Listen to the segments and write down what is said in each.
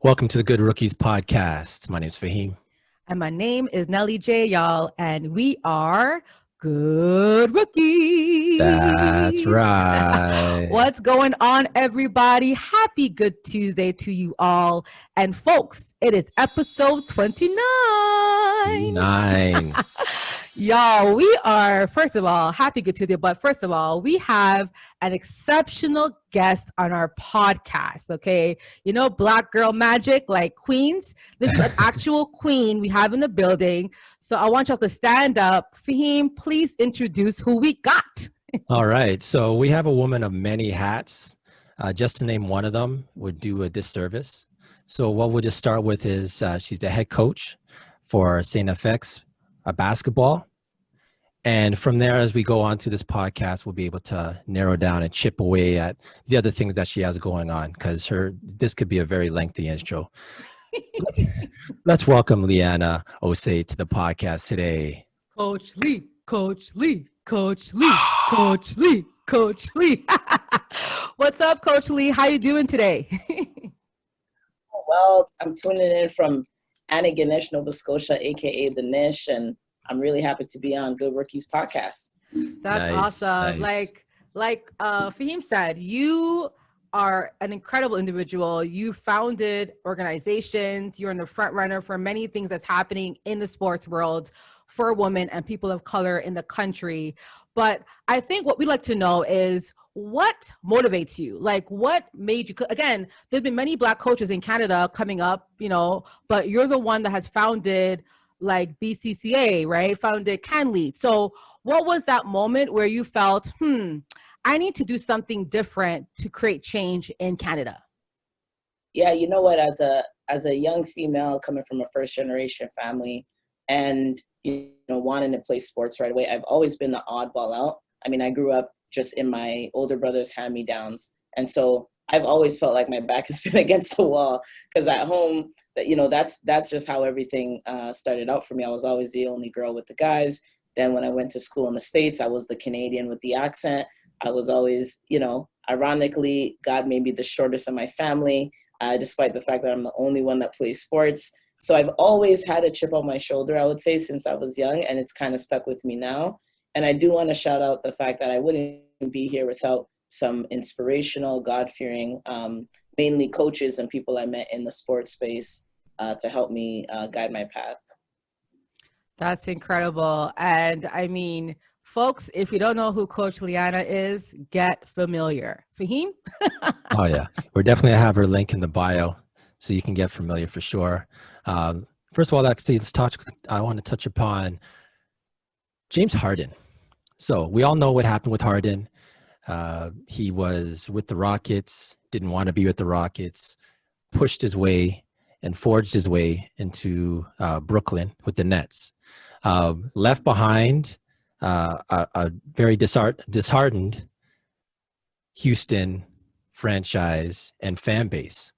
Welcome to the Good Rookies podcast. My name is Fahim. And my name is Nelly J, y'all, and we are Good Rookies. That's right. What's going on, everybody? Happy Good Tuesday to you all. And folks, it is episode 29. Y'all, we are, first of all, happy Good Tuesday. But first of all, we have an exceptional guest on our podcast, okay? You know, Black girl magic, like queens. This is an actual queen we have in the building. So I want y'all to stand up. Fahim, please introduce who we got. All right. So we have a woman of many hats. Just to name one of them would do a disservice. So what we'll just start with is she's the head coach for St. FX basketball. And from there, as we go on to this podcast, we'll be able to narrow down and chip away at the other things that she has going on, because this could be a very lengthy intro. Let's welcome Liana Osei to the podcast today. Coach Lee, Coach Lee, Coach Lee, Coach Lee, Coach Lee. What's up, Coach Lee? How you doing today? Well, I'm tuning in from Antigonish, Nova Scotia, aka the Nish, and I'm really happy to be on Good Rookies podcast. That's awesome. Nice. Like Fahim said, you are an incredible individual. You founded organizations. You're in the front runner for many things that's happening in the sports world for women and people of color in the country. But I think what we'd like to know is what motivates you? Like, what made you, again, there's been many Black coaches in Canada coming up, you know, but you're the one that has founded like BCCA, right? Founded Canletes. So what was that moment where you felt, I need to do something different to create change in Canada? Yeah, you know what? As a young female coming from a first generation family and, you know, wanting to play sports right away, I've always been the oddball out. I mean, I grew up just in my older brother's hand-me-downs. And so I've always felt like my back has been against the wall, because at home, that, you know, that's just how everything started out for me. I was always the only girl with the guys. Then when I went to school in the States, I was the Canadian with the accent. I was always, you know, ironically, God made me the shortest of my family, despite the fact that I'm the only one that plays sports. So I've always had a chip on my shoulder, I would say, since I was young, and it's kind of stuck with me now. And I do want to shout out the fact that I wouldn't be here without some inspirational, God-fearing, mainly coaches and people I met in the sports space to help me guide my path. That's incredible. And I mean, folks, if you don't know who Coach Liana is, get familiar. Fahim? Oh, yeah. We're definitely going to have her link in the bio so you can get familiar for sure. First of all, I want to touch upon James Harden. So we all know what happened with Harden. He was with the Rockets, didn't want to be with the Rockets, pushed his way and forged his way into Brooklyn with the Nets. Left behind a very disheartened Houston franchise and fan base.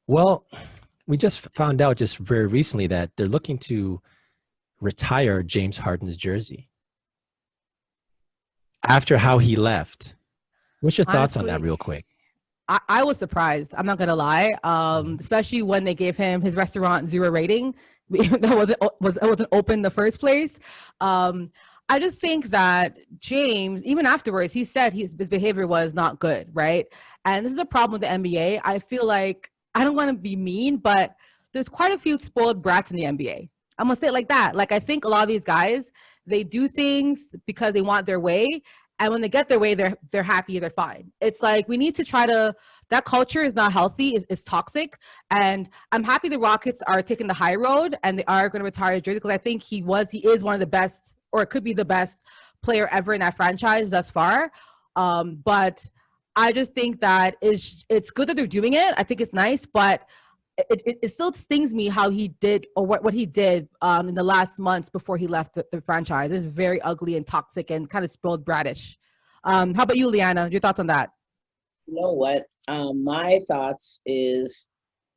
Well, we just found out just very recently that they're looking to retire James Harden's jersey after how he left. What's your thoughts on that real quick? I was surprised. I'm not going to lie. Especially when they gave him his restaurant 0 rating. That wasn't open in the first place. I just think that James, even afterwards, he said his behavior was not good, right? And this is a problem with the NBA. I feel like, I don't want to be mean, but there's quite a few spoiled brats in the NBA. I'm going to say it like that. Like, I think a lot of these guys, they do things because they want their way. And when they get their way, they're happy, they're fine. It's like, we need to that culture is not healthy, it's toxic. And I'm happy the Rockets are taking the high road and they are going to retire his jersey, because I think he is one of the best, or it could be the best player ever in that franchise thus far. But I just think that it's good that they're doing it. I think it's nice, but it still stings me how he did, or what he did in the last months before he left the franchise. It's very ugly and toxic and kind of spoiled bratish. How about you, Liana? Your thoughts on that? You know what? My thoughts is,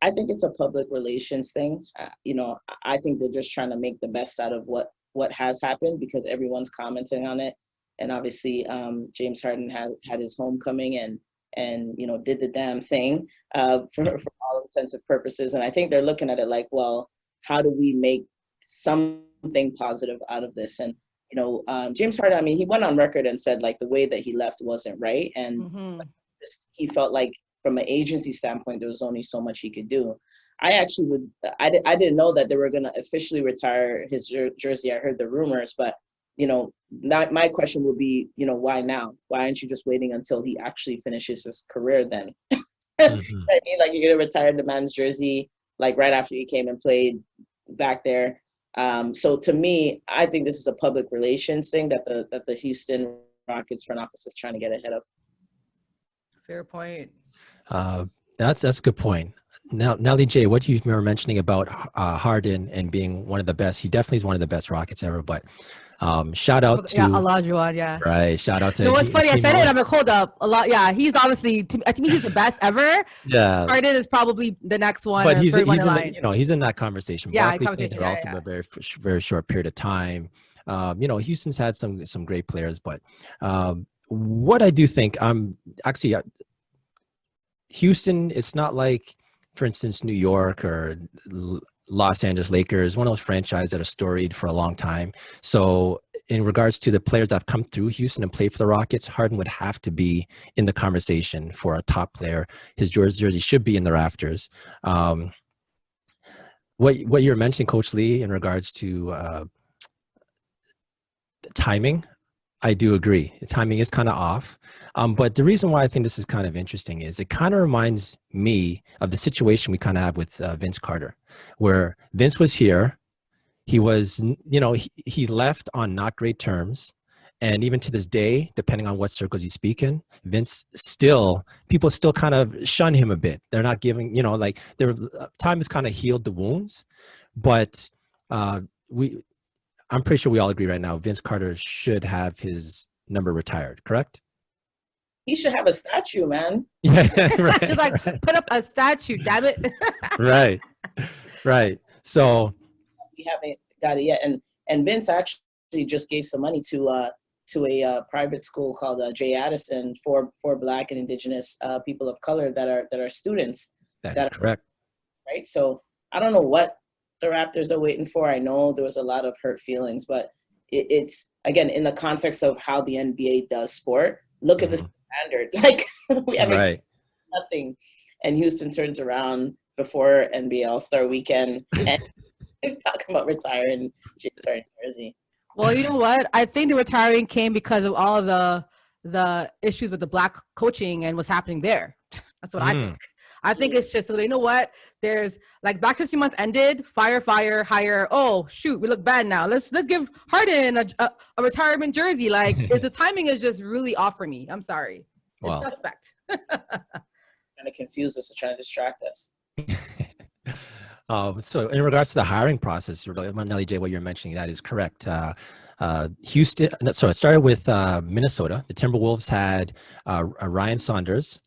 I think it's a public relations thing. You know, I think they're just trying to make the best out of what has happened, because everyone's commenting on it. And obviously, James Harden had his homecoming, and and did the damn thing for all intents and purposes. And I think they're looking at it like, well, how do we make something positive out of this? And James Harden, I mean, he went on record and said like the way that he left wasn't right, and he felt like from an agency standpoint there was only so much he could do. I didn't know that they were going to officially retire his jersey. I heard the rumors, but my question would be, why now? Why aren't you just waiting until he actually finishes his career then? I mean, like, you're going to retire the man's jersey like right after he came and played back there. So to me, I think this is a public relations thing that the Houston Rockets front office is trying to get ahead of. Fair point. That's a good point. Now, Nelly J, what you were mentioning about Harden and being one of the best, he definitely is one of the best Rockets ever, but shout out to Olajuwon, yeah. Right, shout out to. No, what's funny, I said it, I'm like, hold up. He's obviously, I think he's the best ever. Yeah. Harden is probably the next one. But he's in that conversation. Yeah, Barkley played there also for a very, very short period of time. Houston's had some great players, but what I do think, Houston, it's not like, for instance, New York or Los Angeles Lakers, one of those franchises that are storied for a long time. So in regards to the players that have come through Houston and played for the Rockets, Harden would have to be in the conversation for a top player. His jersey should be in the rafters. What you're mentioning, Coach Lee, in regards to timing, I do agree. The timing is kind of off. But the reason why I think this is kind of interesting is it kind of reminds me of the situation we kind of have with Vince Carter, where Vince was here. He was, he left on not great terms. And even to this day, depending on what circles you speak in, people still kind of shun him a bit. They're not giving, time has kind of healed the wounds. But I'm pretty sure we all agree right now, Vince Carter should have his number retired, correct? He should have a statue, man. Yeah, right, should put up a statue, damn it. Right. So we haven't got it yet, and Vince actually just gave some money to a private school called J. Addison for Black and Indigenous people of color that are students. That's correct. Right. So I don't know what the Raptors are waiting for. I know there was a lot of hurt feelings, but it's again in the context of how the NBA does sport. Look at the standard. Like we have nothing, and Houston turns around before NBA All-Star Weekend and talking about retiring James Harden jersey. Well, you know what? I think the retiring came because of all of the issues with the Black coaching and what's happening there. That's what I think. I think it's just, so you know what? There's like Black History Month ended, fire, hire. Oh shoot, we look bad now. Let's give Harden a retirement jersey. Like the timing is just really off for me. I'm sorry. It's suspect. Trying to confuse us and trying to distract us. So in regards to the hiring process, Nelly J, what you're mentioning, that is correct. Houston, so it started with Minnesota. The Timberwolves had Ryan Saunders,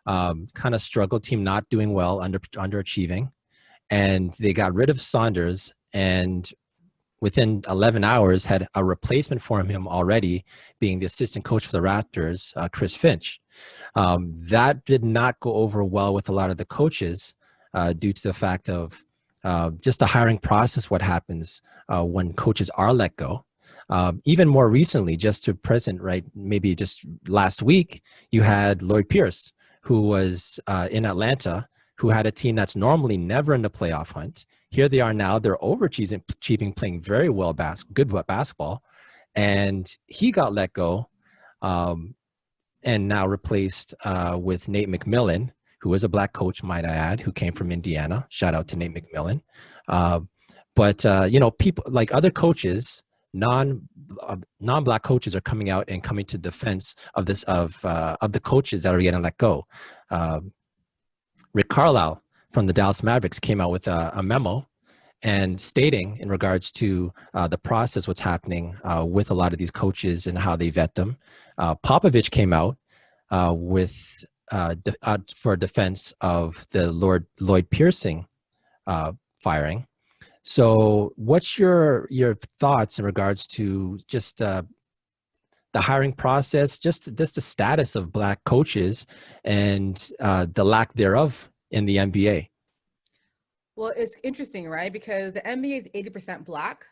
kind of struggled, team not doing well, underachieving, and they got rid of Saunders, and within 11 hours had a replacement for him already, being the assistant coach for the Raptors, Chris Finch. That did not go over well with a lot of the coaches due to the fact of just the hiring process, what happens when coaches are let go. Even more recently, just to present, right, maybe just last week, you had Lloyd Pierce, who was in Atlanta, who had a team that's normally never in the playoff hunt. Here they are now, they're overachieving, playing very well good basketball, and he got let go and now replaced with Nate McMillan, who is a Black coach, might I add, who came from Indiana. Shout out to Nate McMillan. But people like other coaches, non-Black coaches are coming out and coming to defense of the coaches that are getting let go. Rick Carlisle from the Dallas Mavericks came out with a memo and stating in regards to the process, what's happening with a lot of these coaches and how they vet them. Popovich came out with for defense of the Lloyd Piercing firing. So what's your thoughts in regards to just the hiring process, just the status of Black coaches and the lack thereof in the NBA? Well, it's interesting, right? Because the NBA is 80% Black,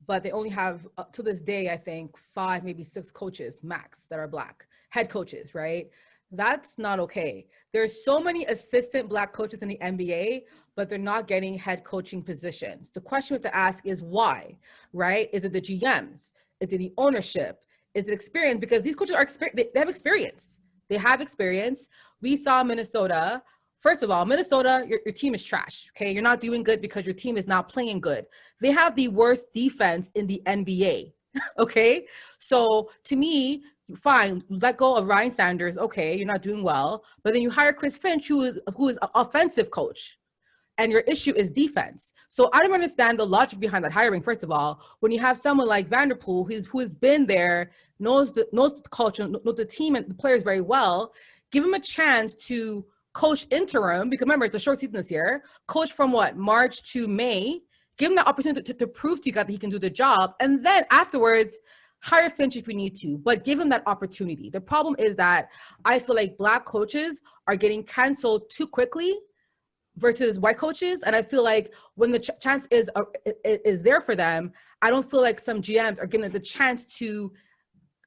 but they only have, to this day, I think 5, maybe 6 coaches max that are Black, head coaches, right? That's not okay. There's so many assistant Black coaches in the NBA, but they're not getting head coaching positions. The question we have to ask is why, right? Is it the GMs? Is it the ownership? Is it experience? Because these coaches are they have experience. They have experience. We saw Minnesota. First of all, Minnesota, your team is trash, okay? You're not doing good because your team is not playing good. They have the worst defense in the NBA, okay? So to me, fine, let go of Ryan Sanders, okay, you're not doing well, but then you hire Chris Finch, who is an offensive coach, and your issue is defense. So I don't understand the logic behind that hiring, first of all, when you have someone like Vanderpool, who has been there, knows the culture, knows the team and the players very well, give him a chance to coach interim, because remember, it's a short season this year, coach from what, March to May, give him the opportunity to prove to you guys that he can do the job, and then afterwards, hire Finch if you need to, but give him that opportunity. The problem is that I feel like Black coaches are getting canceled too quickly versus white coaches, and I feel like when the chance is there for them, I don't feel like some GMs are giving them the chance to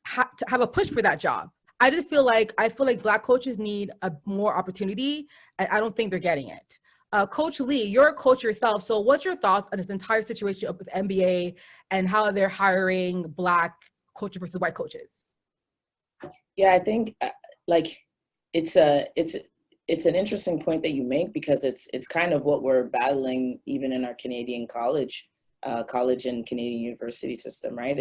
have a push for that job. I feel like Black coaches need a more opportunity, and I don't think they're getting it. Coach Lee, you're a coach yourself. So what's your thoughts on this entire situation with NBA and how they're hiring Black coaches versus white coaches? Yeah, I think it's an interesting point that you make, because it's kind of what we're battling even in our Canadian college and Canadian university system, right?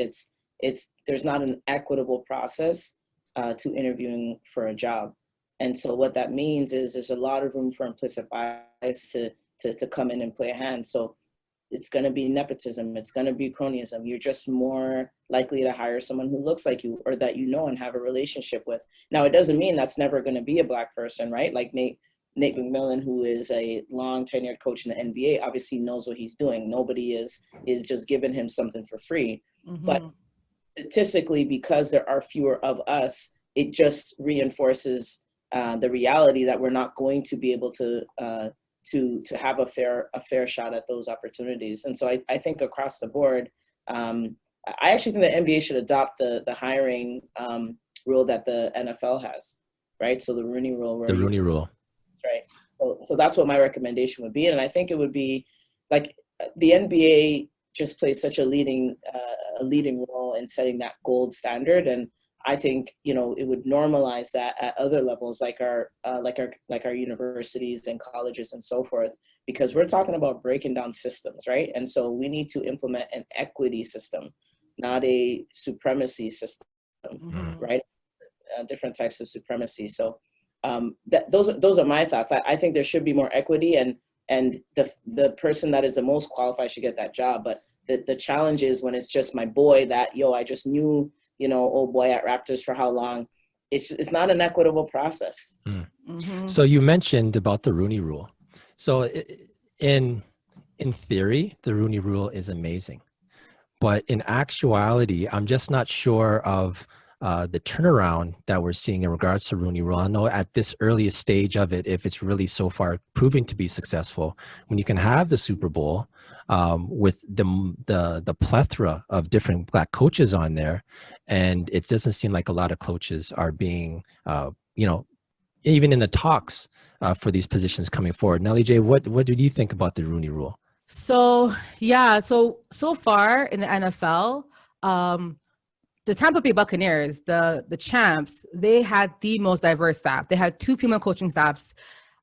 There's not an equitable process to interviewing for a job. And so what that means is there's a lot of room for implicit bias to come in and play a hand. So it's going to be nepotism. It's going to be cronyism. You're just more likely to hire someone who looks like you or that you know and have a relationship with. Now, it doesn't mean that's never going to be a Black person, right? Like Nate McMillan, who is a long tenured coach in the NBA, obviously knows what he's doing. Nobody is just giving him something for free. Mm-hmm. But statistically, because there are fewer of us, it just reinforces the reality that we're not going to be able to have a fair shot at those opportunities. And so I think across the board, I actually think the NBA should adopt the hiring rule that the NFL has, right? So the Rooney Rule. The Rooney Rule. Right. So that's what my recommendation would be. And I think it would be like the NBA just plays such a leading role in setting that gold standard. And I think, it would normalize that at other levels, like our universities and colleges and so forth, because we're talking about breaking down systems, right? And so we need to implement an equity system, not a supremacy system, mm-hmm. right? Different types of supremacy. So those are my thoughts. I think there should be more equity, and the person that is the most qualified should get that job. But the challenge is when it's just my boy that, I just knew, old boy at Raptors for how long. It's not an equitable process. Mm. Mm-hmm. So you mentioned about the Rooney Rule. So in theory, the Rooney Rule is amazing, but in actuality, I'm just not sure of the turnaround that we're seeing in regards to Rooney Rule. I know at this earliest stage of it, if it's really so far proving to be successful, when you can have the Super Bowl with the plethora of different Black coaches on there, and it doesn't seem like a lot of coaches are being, even in the talks for these positions coming forward. Nelly J, what do you think about the Rooney Rule? So far in the NFL, the Tampa Bay Buccaneers, the champs, they had the most diverse staff. They had 2 female coaching staffs,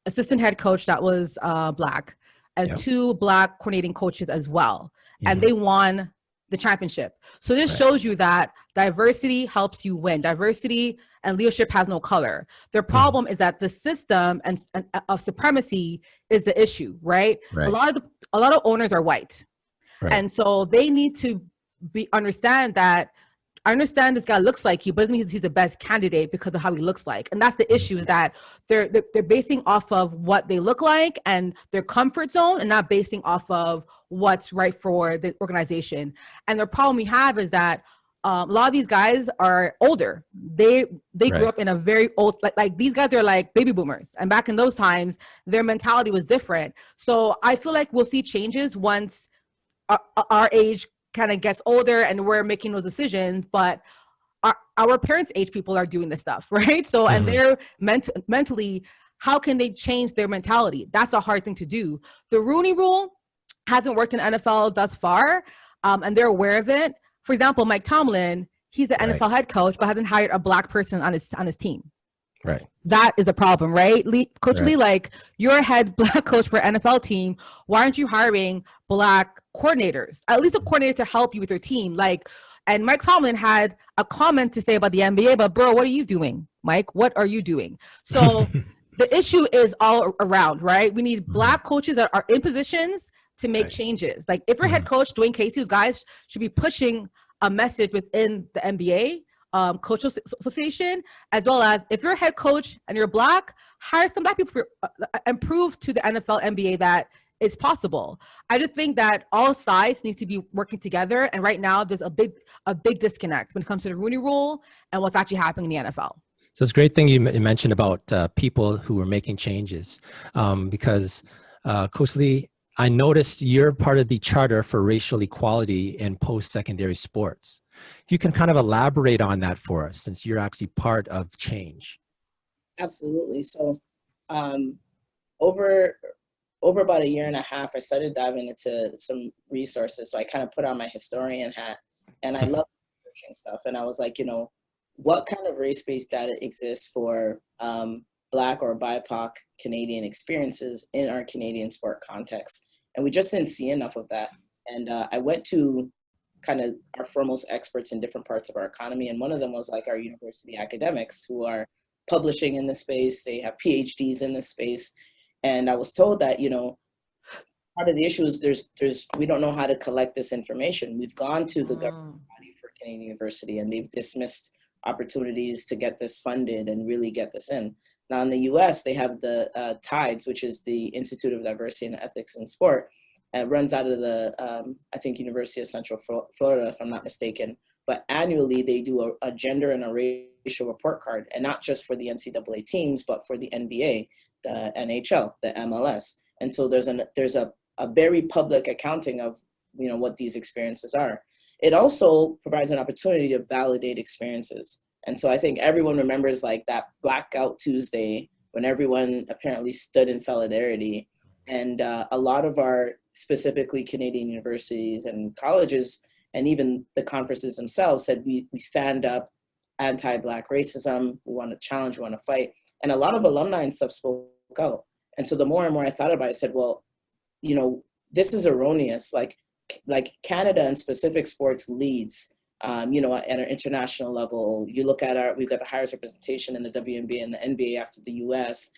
assistant head coach that was Black, and 2 Black coordinating coaches as well. Mm-hmm. And they won the championship. So this shows you that diversity helps you win. Diversity and leadership has no color. Their problem is that the system and of supremacy is the issue, right? A lot of owners are white. Right. And so they need to understand that, I understand this guy looks like you, but doesn't mean he's the best candidate because of how he looks like. And that's the issue, is that they're basing off of what they look like and their comfort zone, and not basing off of what's right for the organization. And the problem we have is that a lot of these guys are older. They grew up in a very old, like these guys are like baby boomers. And back in those times, their mentality was different. So I feel like we'll see changes once our age kind of gets older and we're making those decisions. But our parents' age people are doing this stuff, right? So, and they're mentally, how can they change their mentality? That's a hard thing to do. The Rooney Rule hasn't worked in NFL thus far, and they're aware of it. For example, Mike Tomlin, he's the NFL head coach, but hasn't hired a black person on his team. Right. That is a problem, right? Coach Lee, like, you're a head black coach for an NFL team. Why aren't you hiring black coordinators? At least a coordinator to help you with your team. Like, and Mike Tomlin had a comment to say about the NBA, but bro, what are you doing, Mike? What are you doing? So the issue is all around, right? We need black coaches that are in positions to make changes. Like, if your head coach, Dwayne Casey's guys should be pushing a message within the NBA, Coach Association, as well as if you're a head coach and you're black, hire some black people and prove to the NFL, NBA that it's possible. I just think that all sides need to be working together. And right now there's a big disconnect when it comes to the Rooney Rule and what's actually happening in the NFL. So it's a great thing you mentioned about people who are making changes, because Coach Lee, I noticed you're part of the Charter for Racial Equality in Post-Secondary Sports. If you can kind of elaborate on that for us, since you're actually part of change. Absolutely. So over about a year and a half, I started diving into some resources. So I kind of put on my historian hat, and I love researching stuff. And I was like, what kind of race-based data exists for Black or BIPOC Canadian experiences in our Canadian sport context? And we just didn't see enough of that. And I went to kind of our foremost experts in different parts of our economy. And one of them was like our university academics who are publishing in the space. They have PhDs in the space. And I was told that, part of the issue is we don't know how to collect this information. We've gone to the governing body for Canadian University, and they've dismissed opportunities to get this funded and really get this in. Now in the US, they have the TIDES, which is the Institute of Diversity and Ethics in Sport. It runs out of the, I think, University of Central Florida, if I'm not mistaken. But annually, they do a gender and a racial report card, and not just for the NCAA teams, but for the NBA, the NHL, the MLS. And so there's a very public accounting of what these experiences are. It also provides an opportunity to validate experiences. And so I think everyone remembers like that Blackout Tuesday when everyone apparently stood in solidarity. And a lot of our specifically Canadian universities and colleges and even the conferences themselves said we stand up anti-Black racism, we want to challenge, we want to fight. And a lot of alumni and stuff spoke out. And so the more and more I thought about it, I said, well, this is erroneous. Like Canada and specific sports leads, at an international level. You look at we've got the highest representation in the WNBA and the NBA after the US.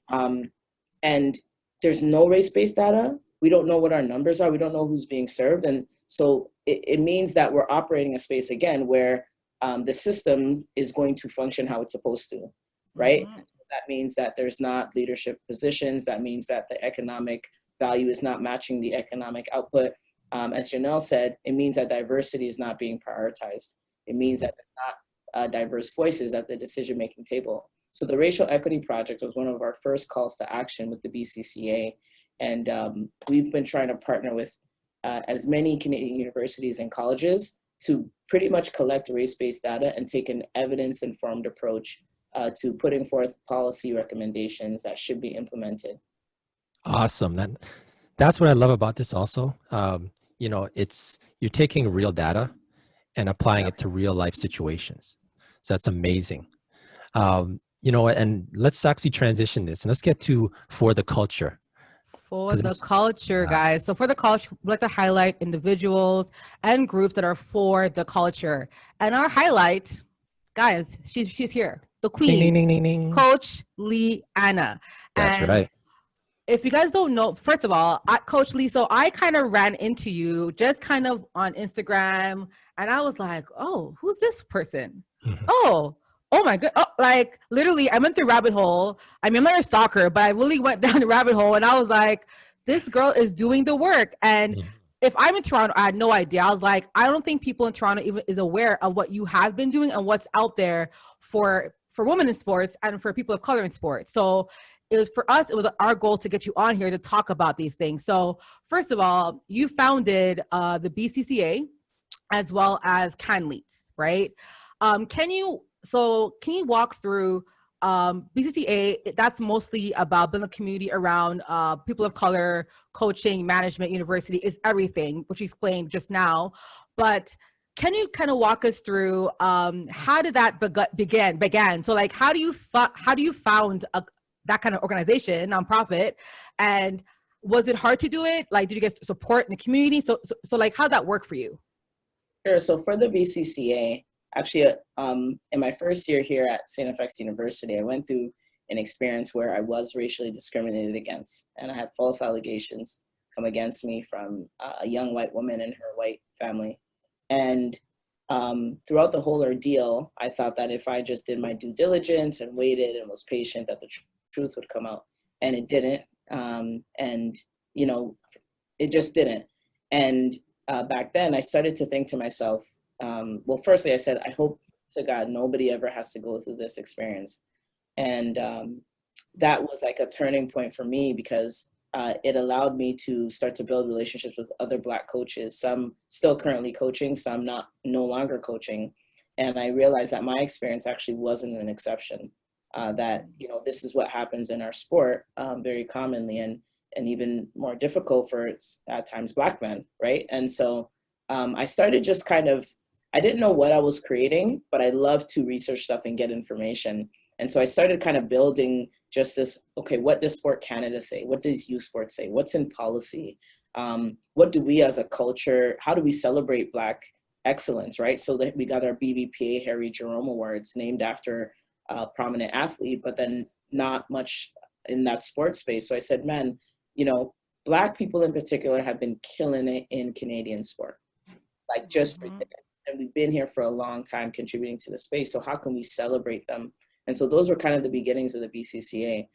And there's no race-based data. We don't know what our numbers are. We don't know who's being served. And so it means that we're operating a space again where the system is going to function how it's supposed to, right? Mm-hmm. That means that there's not leadership positions. That means that the economic value is not matching the economic output. As Janelle said, it means that diversity is not being prioritized. It means that there's not diverse voices at the decision-making table. So the Racial Equity Project was one of our first calls to action with the BCCA. And we've been trying to partner with as many Canadian universities and colleges to pretty much collect race-based data and take an evidence-informed approach to putting forth policy recommendations that should be implemented. Awesome. That's what I love about this also. You're taking real data and applying it to real life situations. So that's amazing. And let's actually transition this and let's get to For the Culture. For the culture, guys. So for the culture, we'd like to highlight individuals and groups that are for the culture. And our highlight, guys, she's here. The queen, ding, ding, ding, ding. Coach Lee Anna. That's right. If you guys don't know, first of all, Coach Lee, so I kind of ran into you just kind of on Instagram, and I was like, oh, who's this person? Mm-hmm. Oh my God. Oh, like literally I went through rabbit hole. I mean, I'm not a stalker, but I really went down the rabbit hole and I was like, this girl is doing the work. And if I'm in Toronto, I had no idea. I was like, I don't think people in Toronto even is aware of what you have been doing and what's out there for women in sports and for people of color in sports. So it was for us, it was our goal to get you on here to talk about these things. So first of all, you founded the BCCA as well as Canletes, right? Can you walk through BCCA? That's mostly about building a community around people of color, coaching, management, university is everything, which you explained just now. But can you kind of walk us through how did that began? So like, how do you found that kind of organization, nonprofit, and was it hard to do it? Like, did you get support in the community? So like, how'd that work for you? Sure. So for the BCCA, actually, in my first year here at St. FX University, I went through an experience where I was racially discriminated against, and I had false allegations come against me from a young white woman and her white family. And throughout the whole ordeal, I thought that if I just did my due diligence and waited and was patient, that the truth would come out, and it didn't. And you know, it just didn't. And back then, I started to think to myself, well, firstly, I said, I hope to God nobody ever has to go through this experience. And that was like a turning point for me, because it allowed me to start to build relationships with other Black coaches, some still currently coaching, some no longer coaching. And I realized that my experience actually wasn't an exception, that, you know, this is what happens in our sport very commonly, and even more difficult for at times Black men, right? And so I started just kind of, I didn't know what I was creating, but I love to research stuff and get information. And so I started kind of building just this, okay, what does Sport Canada say? What does youth sports say? What's in policy? What do we as a culture, how do we celebrate Black excellence, right? So that we got our BBPA Harry Jerome Awards named after a prominent athlete, but then not much in that sports space. So I said, man, you know, Black people in particular have been killing it in Canadian sport, like just, and we've been here for a long time contributing to the space. So how can we celebrate them? And so those were kind of the beginnings of the BCCA.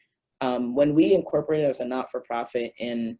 When we incorporated as a not-for-profit in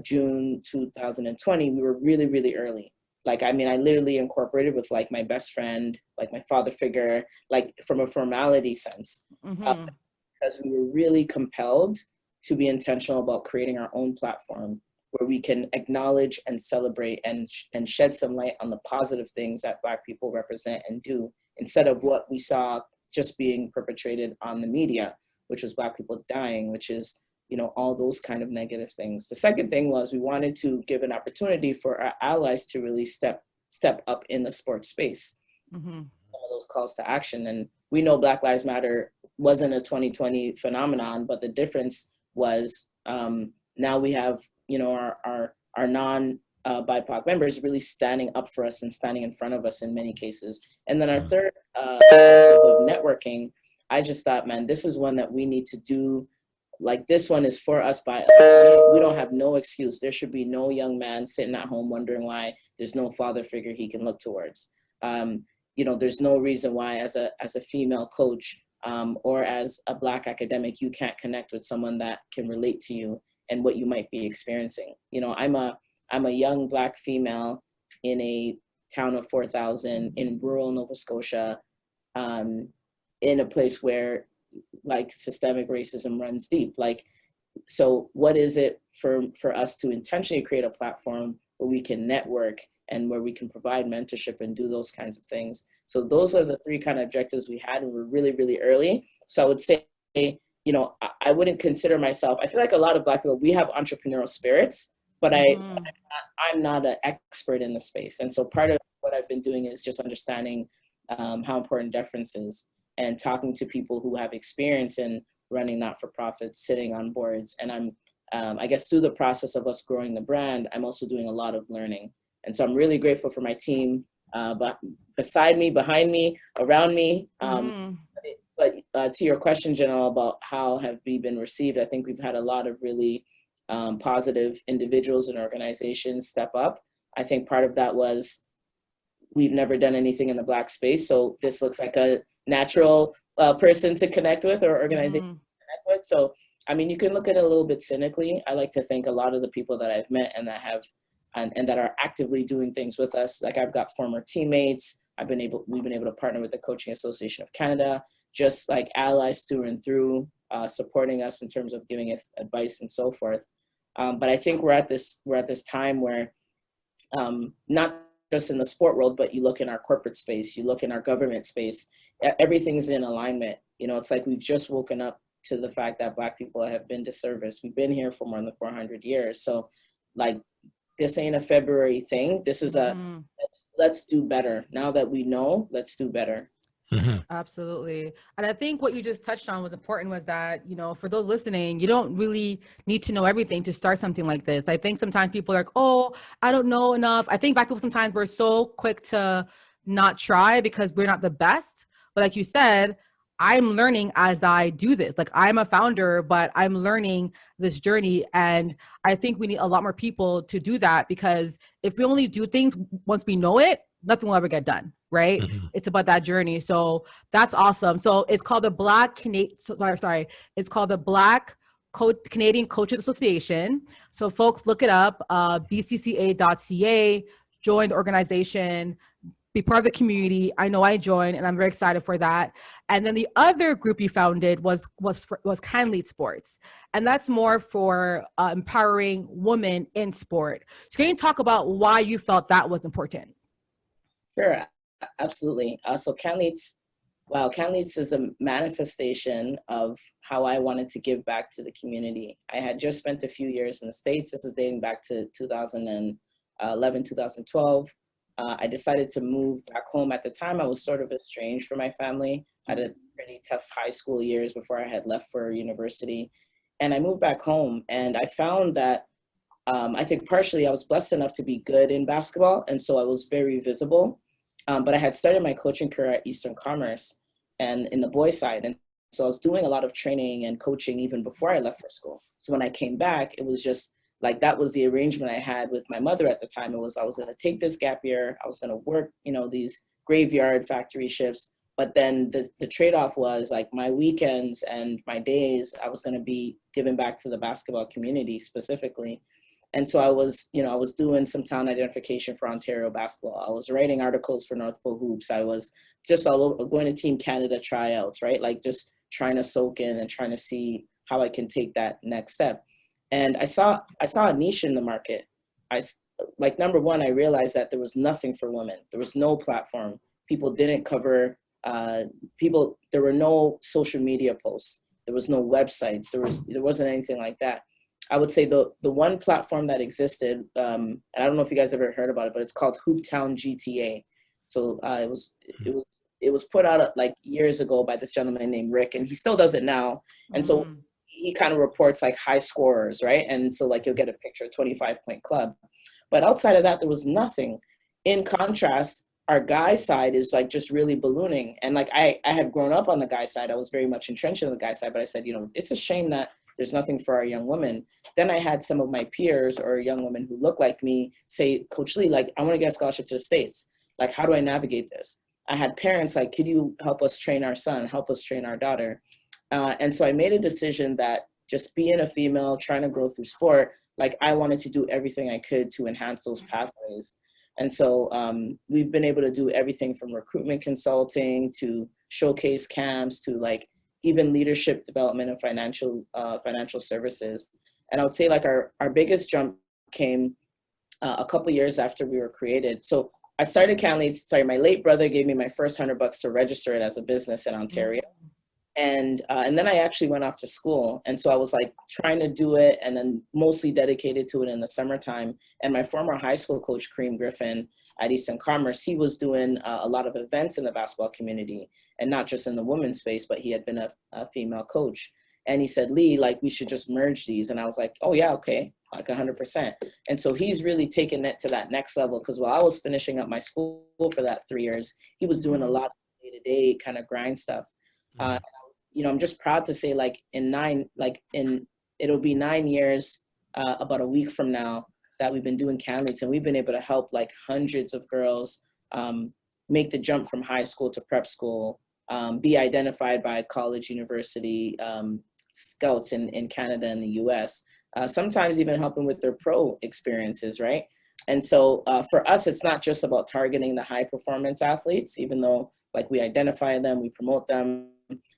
June 2020, we were really, really early. Like, I mean, I literally incorporated with like my best friend, like my father figure, like from a formality sense, because we were really compelled to be intentional about creating our own platform where we can acknowledge and celebrate and shed some light on the positive things that Black people represent and do, instead of what we saw just being perpetrated on the media, which was Black people dying, which is, you know, all those kind of negative things. The second thing was we wanted to give an opportunity for our allies to really step up in the sports space. Some of those calls to action. And we know Black Lives Matter wasn't a 2020 phenomenon, but the difference was now we have, you know, our non-BIPOC members really standing up for us and standing in front of us in many cases. And then our third of networking, I just thought, man, this is one that we need to do. Like, this one is for us, by us. We don't have no excuse. There should be no young man sitting at home wondering why there's no father figure he can look towards. You know, there's no reason why as a female coach or as a Black academic, you can't connect with someone that can relate to you and what you might be experiencing. You know, I'm a young Black female in a town of 4,000 in rural Nova Scotia, in a place where like systemic racism runs deep. Like, so what is it for us to intentionally create a platform where we can network and where we can provide mentorship and do those kinds of things? So those are the three kind of objectives we had, and we're really, really early. So I would say, you know, I wouldn't consider myself, I feel like a lot of Black people, we have entrepreneurial spirits, but I'm not an expert in the space. And so part of what I've been doing is just understanding how important deference is, and talking to people who have experience in running not-for-profits, sitting on boards. And I'm, I guess through the process of us growing the brand, I'm also doing a lot of learning. And so I'm really grateful for my team, but beside me, behind me, around me. But to your question, Janelle, about how have we been received, I think we've had a lot of really positive individuals and organizations step up. I think part of that was we've never done anything in the Black space, so this looks like a natural person to connect with or organization to connect with. So, I mean, you can look at it a little bit cynically. I like to think a lot of the people that I've met and that have and that are actively doing things with us. Like I've got former teammates. We've been able to partner with the Coaching Association of Canada, just like allies through and through, supporting us in terms of giving us advice and so forth. But I think we're at this time where not just in the sport world, but you look in our corporate space, you look in our government space, everything's in alignment. It's like we've just woken up to the fact that Black people have been disserviced. We've been here for more than 400 years. So like, this ain't a February thing. This is let's do better. Now that we know, let's do better. Mm-hmm. Absolutely. And I think what you just touched on was important, was that, for those listening, you don't really need to know everything to start something like this. I think sometimes people are like, oh, I don't know enough. I think Black people sometimes we're so quick to not try because we're not the best. But like you said, I'm learning as I do this. Like, I'm a founder, but I'm learning this journey. And I think we need a lot more people to do that, because if we only do things once we know it, nothing will ever get done, right? Mm-hmm. It's about that journey. So that's awesome. So it's called the It's called the Black Canadian Coaches Association. So folks, look it up, bcca.ca, join the organization, be part of the community. I know I joined, and I'm very excited for that. And then the other group you founded was Canletes Sports, and that's more for empowering women in sport. So can you talk about why you felt that was important? Sure, absolutely. So Canletes is a manifestation of how I wanted to give back to the community. I had just spent a few years in the States. This is dating back to 2011, 2012. I decided to move back home. At the time, I was sort of estranged from my family. I had a pretty tough high school years before I had left for university. And I moved back home, and I found that I think partially I was blessed enough to be good in basketball, and so I was very visible. But I had started my coaching career at Eastern Commerce and in the boys side. And so I was doing a lot of training and coaching even before I left for school. So when I came back, it was just like, that was the arrangement I had with my mother at the time. It was, I was going to take this gap year. I was going to work, these graveyard factory shifts. But then the trade-off was like my weekends and my days, I was going to be giving back to the basketball community specifically. And so I was doing some talent identification for Ontario basketball. I was writing articles for North Pole Hoops. I was just all over, going to Team Canada tryouts, right? Like just trying to soak in and trying to see how I can take that next step. And I saw a niche in the market. Number one, I realized that there was nothing for women. There was no platform. People didn't cover, there were no social media posts. There was no websites. There wasn't anything like that. I would say the one platform that existed, and I don't know if you guys ever heard about it, but it's called Hooptown GTA. So it was put out like years ago by this gentleman named Rick, and he still does it now. And so he kind of reports like high scorers, right? And so like you'll get a picture, 25-point club. But outside of that, there was nothing. In contrast, our guy side is like just really ballooning. And like I had grown up on the guy side. I was very much entrenched in the guy side, but I said, it's a shame that there's nothing for our young women. Then I had some of my peers or young women who look like me say, Coach Lee, like, I want to get a scholarship to the States. Like, how do I navigate this? I had parents like, could you help us train our son, help us train our daughter? And so I made a decision that just being a female, trying to grow through sport, like I wanted to do everything I could to enhance those pathways. And so we've been able to do everything from recruitment consulting to showcase camps to like even leadership development and financial services. And I would say like our biggest jump came a couple years after we were created. So I started Canletes, my late brother gave me my first $100 to register it as a business in Ontario. And then I actually went off to school. And so I was like trying to do it and then mostly dedicated to it in the summertime. And my former high school coach, Kareem Griffin at Eastern Commerce, he was doing a lot of events in the basketball community and not just in the women's space, but he had been a female coach. And he said, Lee, like we should just merge these. And I was like, oh yeah, okay, like 100%. And so he's really taken it to that next level because while I was finishing up my school for that 3 years, he was doing a lot of day-to-day kind of grind stuff. I'm just proud to say it'll be 9 years, about a week from now that we've been doing Canletes, and we've been able to help like hundreds of girls make the jump from high school to prep school, be identified by college, university scouts in Canada and the US, sometimes even helping with their pro experiences, right? And so for us, it's not just about targeting the high performance athletes, even though like we identify them, we promote them.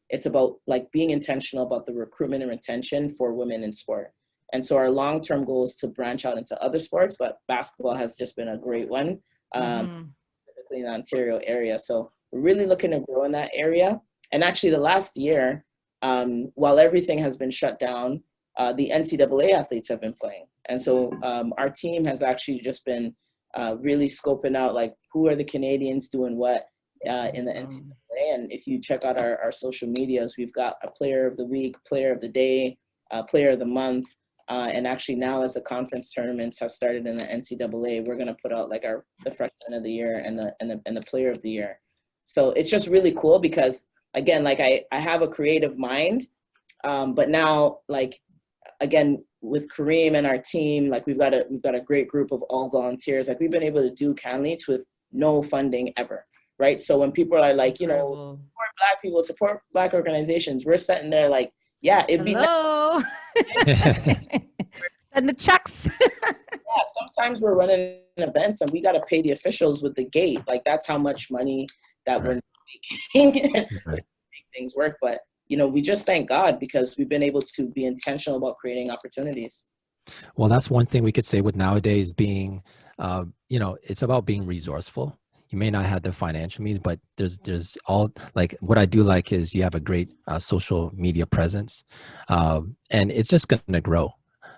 It's about like being intentional about the recruitment and retention for women in sport. And so our long-term goal is to branch out into other sports, but basketball has just been a great one, specifically in the Ontario area. So we're really looking to grow in that area. And actually the last year, while everything has been shut down, the NCAA athletes have been playing. And so our team has actually just been really scoping out like who are the Canadians doing what in the NCAA. And if you check out our social medias, we've got a player of the week, player of the day, player of the month. And actually now as the conference tournaments have started in the NCAA, we're going to put out like the freshman of the year and the player of the year. So it's just really cool because again, like I have a creative mind, but now like, again, with Kareem and our team, like we've got a great group of all volunteers. Like we've been able to do Canletes with no funding ever, right? So when people are like, support Black people, support Black organizations, we're sitting there like, yeah, it'd be nice. And the checks. Yeah, sometimes we're running events and we got to pay the officials with the gate. Like that's how much money that we're making to make things work. But we just thank God because we've been able to be intentional about creating opportunities. Well, that's one thing we could say with nowadays being, it's about being resourceful. You may not have the financial means, but there's all like what I do like is you have a great social media presence, and it's just going to grow.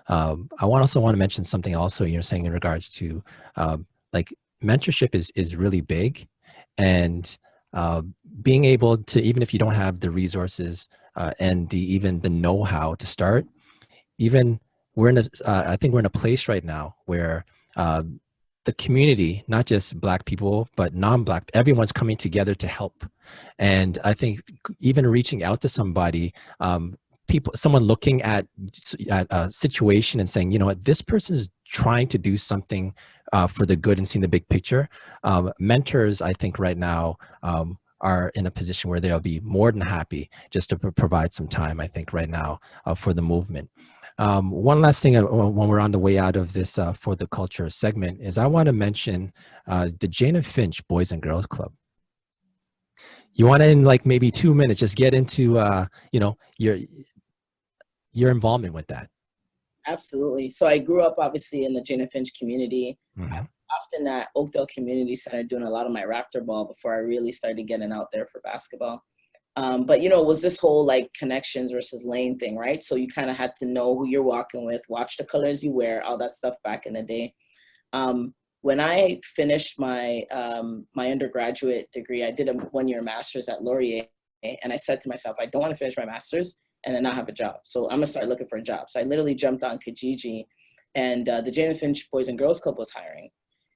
I also want to mention something also you're saying in regards to like mentorship is really big, and being able to, even if you don't have the resources and even the know-how to start, even I think we're in a place right now where the community, not just Black people, but non-Black, everyone's coming together to help. And I think even reaching out to somebody, someone looking at a situation and saying, you know what, this person is trying to do something for the good and seeing the big picture. Mentors, I think right now are in a position where they'll be more than happy just to provide some time, I think right now for the movement. One last thing when we're on the way out of this for the culture segment is I want to mention the Jane and Finch Boys and Girls Club. You want to, in like maybe 2 minutes, just get into your involvement with that. Absolutely. So I grew up obviously in the Jane and Finch community. Often at Oakdale Community Center doing a lot of my Raptor ball before I really started getting out there for basketball. But it was this whole like connections versus lane thing, right? So you kind of had to know who you're walking with, watch the colors you wear, all that stuff back in the day. When I finished my my undergraduate degree, I did a 1-year master's at Laurier, and I said to myself, I don't want to finish my master's and then not have a job. So I'm gonna start looking for a job. So I literally jumped on Kijiji, and the Jane and Finch Boys and Girls Club was hiring.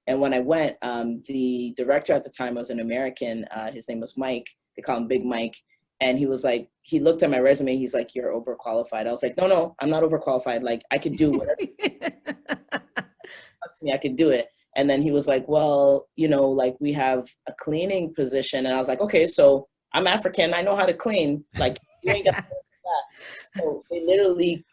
And when I went, the director at the time was an American. His name was Mike. They call him Big Mike. And he was like, he looked at my resume. He's like, you're overqualified. I was like, no, I'm not overqualified. Like, I could do whatever. Trust me, I could do it. And then he was like, well, like we have a cleaning position. And I was like, okay, so I'm African. I know how to clean. Like, you ain't got to do that. So they literally,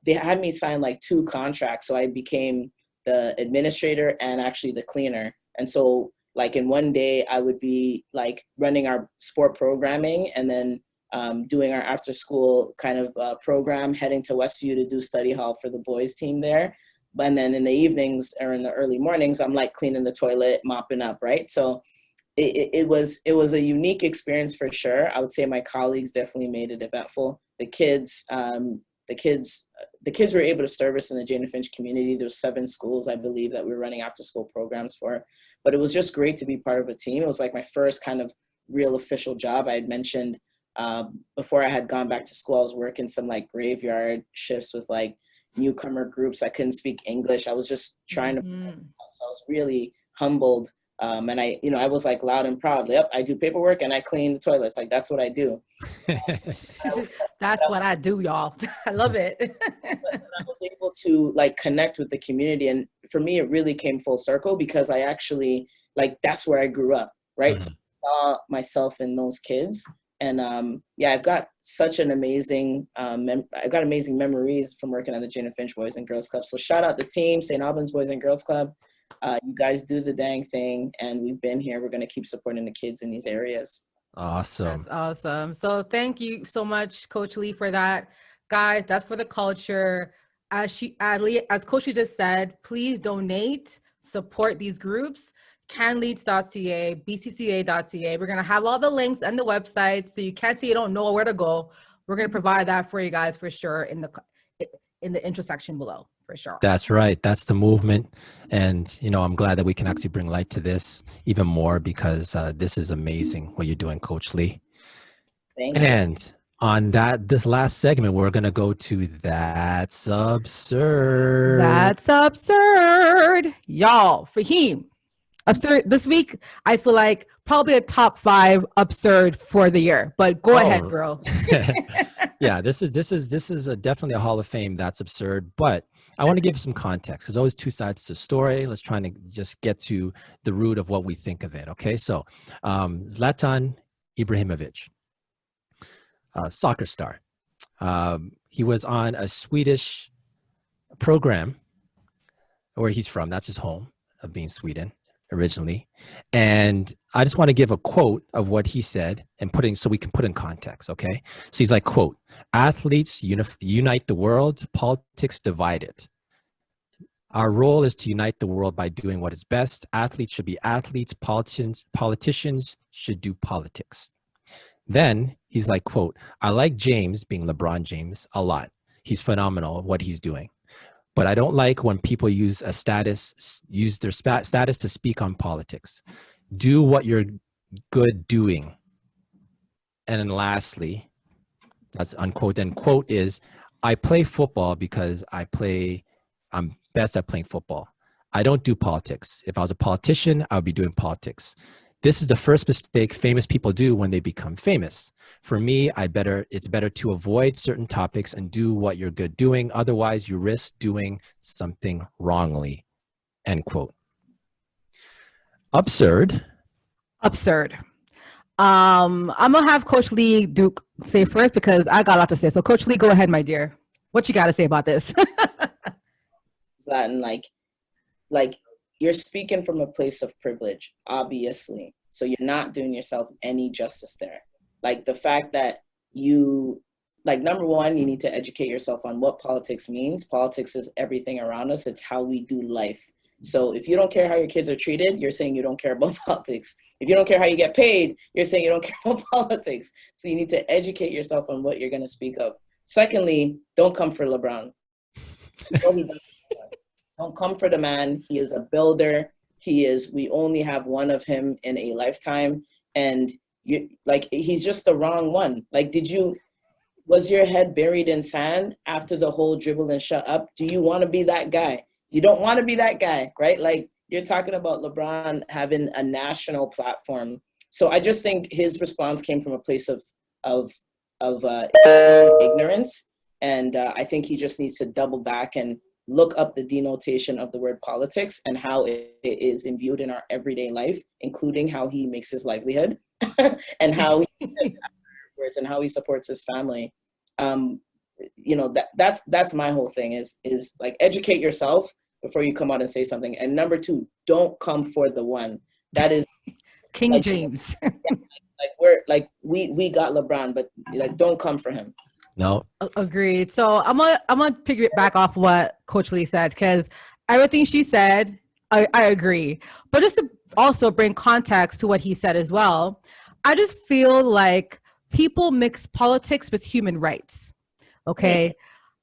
they had me sign like 2 contracts. So I became the administrator and actually the cleaner. And so like in one day I would be like running our sport programming and then doing our after school kind of program, heading to Westview to do study hall for the boys team there. And then in the evenings or in the early mornings, I'm like cleaning the toilet, mopping up, right? So it was a unique experience for sure. I would say my colleagues definitely made it eventful. The kids were able to service in the Jane and Finch community. There's 7 schools, I believe, that we were running after school programs for. But it was just great to be part of a team. It was like my first kind of real official job. I had mentioned before I had gone back to school, I was working some like graveyard shifts with like newcomer groups. I couldn't speak English. I was just trying to, so I was really humbled. And I was like loud and proud. Yep, I do paperwork and I clean the toilets. Like that's what I do. That's what I do, y'all. I love it. But I was able to like connect with the community, and for me, it really came full circle because I actually like that's where I grew up, right? Mm-hmm. So I saw myself in those kids, and I've got such an amazing, I've got amazing memories from working at the Jane and Finch Boys and Girls Club. So shout out the team, St. Albans Boys and Girls Club. You guys do the dang thing, and we've been here. We're going to keep supporting the kids in these areas. Awesome. That's awesome. So thank you so much, Coach Lee, for that. Guys, that's for the culture. As Coach Lee just said, please donate, support these groups. Canletes.ca, BCCA.ca. We're going to have all the links and the websites, so you can't see, you don't know where to go. We're going to provide that for you guys for sure in the intersection below, for sure. That's right. That's the movement. And, I'm glad that we can actually bring light to this even more, because this is amazing what you're doing, Coach Lee. Thank you. And on this last segment, we're going to go to That's Absurd. That's absurd. Y'all, Fahim, absurd this week, I feel like probably a top 5 absurd for the year, but go ahead, bro. Yeah, this is definitely a Hall of Fame. That's absurd. But I want to give some context. There's always two sides to a story. Let's try to just get to the root of what we think of it. Okay, so Zlatan Ibrahimović, soccer star. He was on a Swedish program where he's from. That's his home, of being Sweden originally. And I just want to give a quote of what he said and so we can put in context. Okay. So he's like, quote, "Athletes unite the world, politics divide it. Our role is to unite the world by doing what is best. Athletes should be athletes. Politicians should do politics." Then he's like, quote, "I like James," being LeBron James, "a lot. He's phenomenal at what he's doing. But I don't like when people use their status to speak on politics. Do what you're good doing." And then lastly, that's unquote. Then quote is, "I play football because I'm best at playing football. I don't do politics. If I was a politician, I would be doing politics. This is the first mistake famous people do when they become famous. For me, it's better to avoid certain topics and do what you're good doing. Otherwise, you risk doing something wrongly." End quote. Absurd. Absurd. I'm gonna have Coach Lee say first, because I got a lot to say. So Coach Lee, go ahead, my dear. What you got to say about this? Zlatan, like you're speaking from a place of privilege, obviously. So you're not doing yourself any justice there. Like the fact that number one, you need to educate yourself on what politics means. Politics is everything around us. It's how we do life. So if you don't care how your kids are treated, you're saying you don't care about politics. If you don't care how you get paid, you're saying you don't care about politics. So you need to educate yourself on what you're going to speak of. Secondly, don't come for LeBron. Don't come for the man. He is a builder. We only have one of him in a lifetime. And he's just the wrong one. Was your head buried in sand after the whole dribble and shut up? Do you want to be that guy? You don't want to be that guy, right? Like, you're talking about LeBron having a national platform. So I just think his response came from a place of ignorance. And I think he just needs to double back and look up the denotation of the word politics and how it is imbued in our everyday life, including how he makes his livelihood and how he supports his family. That's my whole thing is like, educate yourself before you come out and say something. And number two, don't come for the one that is King James. We got LeBron, but don't come for him. No. Agreed. So I'm gonna pick it back off what Coach Lee said, because everything she said, I agree. But just to also bring context to what he said as well, I just feel like people mix politics with human rights. Okay.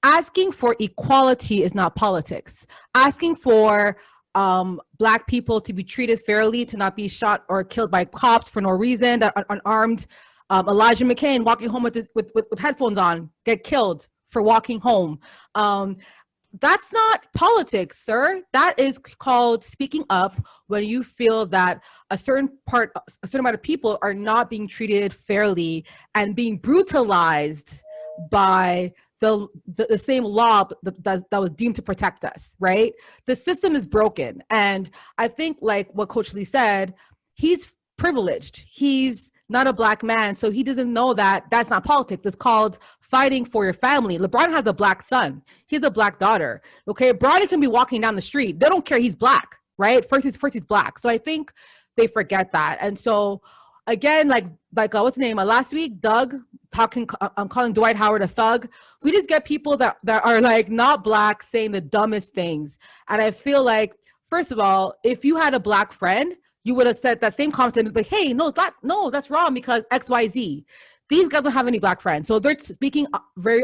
Asking for equality is not politics. Asking for Black people to be treated fairly, to not be shot or killed by cops for no reason, that unarmed Elijah McCain walking home with headphones on, get killed for walking home. That's not politics, sir. That is called speaking up when you feel that a certain amount of people are not being treated fairly and being brutalized by the same law that was deemed to protect us, right? The system is broken. And I think, like what Coach Lee said, he's privileged. He's not a Black man, so he doesn't know that that's not politics. It's called fighting for your family. LeBron has a Black son. He has a Black daughter. Okay, Bronny can be walking down the street. They don't care he's Black. right? First he's black. So I think they forget that. And so again, like what's the name? Last week, Doug I'm calling Dwight Howard a thug. We just get people that are like not black saying the dumbest things. And I feel like, first of all, if you had a black friend, you would have said that same comment, like, hey, no, that's wrong because XYZ. These guys don't have any black friends. So they're speaking very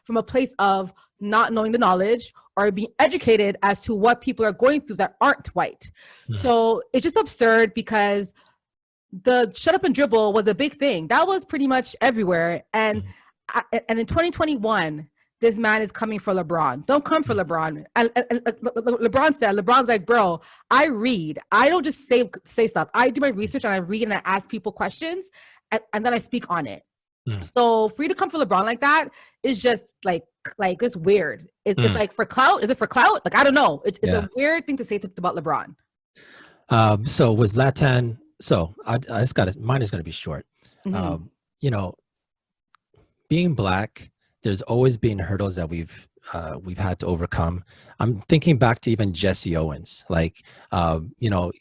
from a place of not knowing the knowledge or being educated as to what people are going through that aren't white. Mm-hmm. So it's just absurd because the shut up and dribble was a big thing. That was pretty much everywhere. And and in 2021, this man is coming for LeBron. Don't come for LeBron. And LeBron's like, bro, I read. I don't just say stuff. I do my research and I read and I ask people questions and then I speak on it. So for you to come for LeBron like that is just like it's weird. It's like for clout. Is it for clout? Like, I don't know. It's a weird thing to say about LeBron. So with Zlatan, so I just got mine is going to be short. You know, being black, there's always been hurdles that we've had to overcome. I'm thinking back to even Jesse Owens. Like, you know,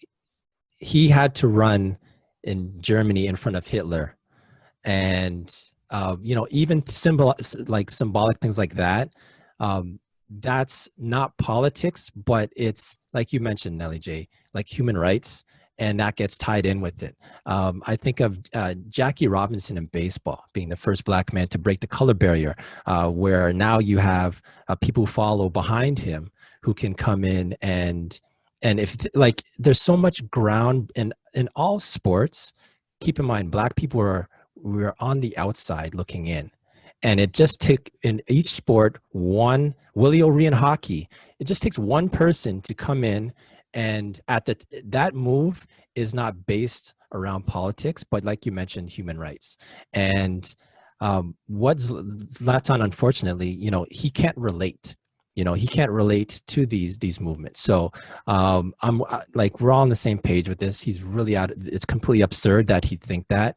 he had to run in Germany in front of Hitler, and you know, even symbolic things like that. That's not politics, but it's like you mentioned, Nelly J, like human rights. And that gets tied in with it. I think of Jackie Robinson in baseball being the first black man to break the color barrier, where now you have people who follow behind him who can come in and if like there's so much ground in all sports. Keep in mind, black people we're on the outside looking in. And it just took in each sport Willie O'Ree in hockey, it just takes one person to come in. And that move is not based around politics, but like you mentioned, human rights. And what Zlatan, unfortunately, you know, he can't relate. You know, he can't relate to these movements. So I'm like, we're all on the same page with this. He's really it's completely absurd that he'd think that.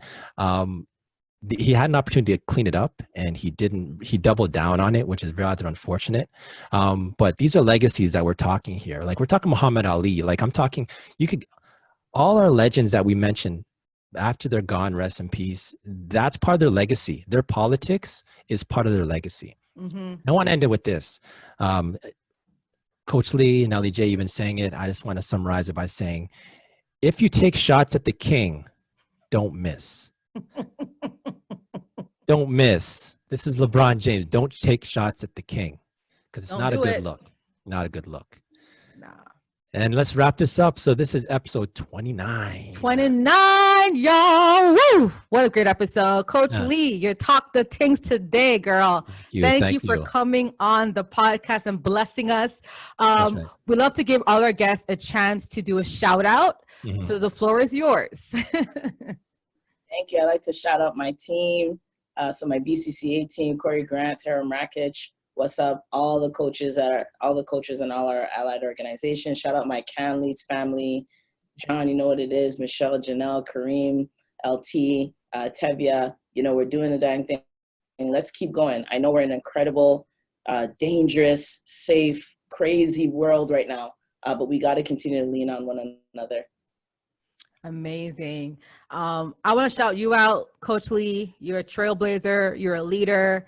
He had an opportunity to clean it up and he didn't. He doubled down on it, which is rather unfortunate. But these are legacies that we're talking here. Like, we're talking Muhammad Ali. Like, I'm talking, all our legends that we mentioned, after they're gone, rest in peace, that's part of their legacy. Their politics is part of their legacy. I want to end it with this. Coach Lee and Nelly J, you've been saying it. I just want to summarize it by saying, if you take shots at the king, don't miss. Don't miss. This is LeBron James. Don't take shots at the king because it's not a good look. Not a good look. Nah. And let's wrap this up. So this is episode 29. 29, y'all. Woo! What a great episode. Coach Lee, you talked the things today, girl. Thank you for coming on the podcast and blessing us. Right. We love to give all our guests a chance to do a shout out. So the floor is yours. Thank you. I'd like to shout out my team. So my BCCA team, Corey Grant, Tara Mrakic, what's up? All the coaches and all our allied organizations. Shout out my Canletes family. John, you know what it is. Michelle, Janelle, Kareem, LT, Tevya. You know, we're doing the dang thing. Let's keep going. I know we're in an incredible, dangerous, safe, crazy world right now, but we got to continue to lean on one another. Amazing. I want to shout you out, Coach Lee. You're a trailblazer, you're a leader,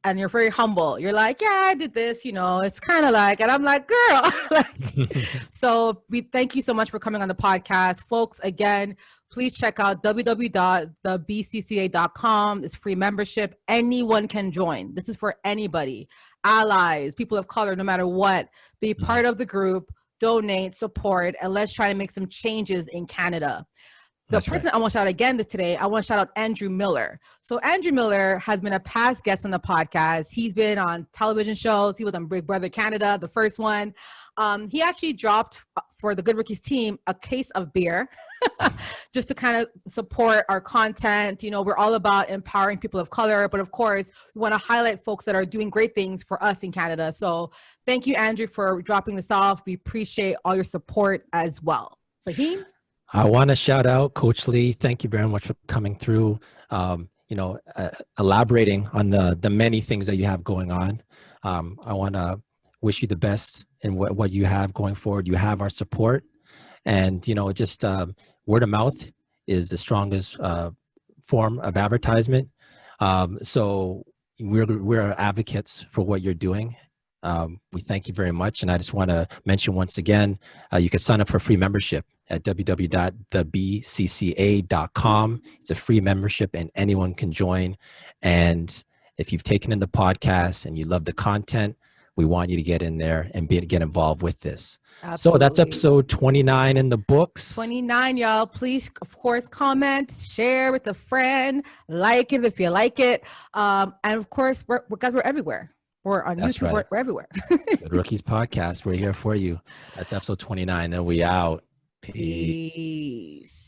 and you're very humble. You're like, yeah, I did this, you know, it's kind of like, and I'm like, girl. So we thank you so much for coming on the podcast. Folks, again, please check out www.thebcca.com. It's free membership. Anyone can join. This is for anybody, allies, people of color, no matter what. Be part of the group. Donate, support, and let's try to make some changes in Canada. The person I want to shout out again today, I want to shout out Andrew Miller. So Andrew Miller has been a past guest on the podcast. He's been on television shows. He was on Big Brother Canada, the first one. He actually dropped for the Good Rookies team a case of beer just to kind of support our content. You know, we're all about empowering people of color, but of course, we want to highlight folks that are doing great things for us in Canada. So thank you, Andrew, for dropping this off. We appreciate all your support as well. Fahim? I want to shout out Coach Lee. Thank you very much for coming through, elaborating on the many things that you have going on. I want to wish you the best in what you have going forward. You have our support. And, just word of mouth is the strongest form of advertisement. So we're advocates for what you're doing. We thank you very much. And I just want to mention once again, you can sign up for a free membership at www.thebcca.com. It's a free membership and anyone can join. And if you've taken in the podcast and you love the content, we want you to get in there and get involved with this. Absolutely. So that's episode 29 in the books. 29, y'all. Please, of course, comment, share with a friend, like it if you like it. And of course, we're everywhere. We're on That's YouTube. right. We're everywhere. The Rookies Podcast. We're here for you. That's episode 29, and we out. Peace.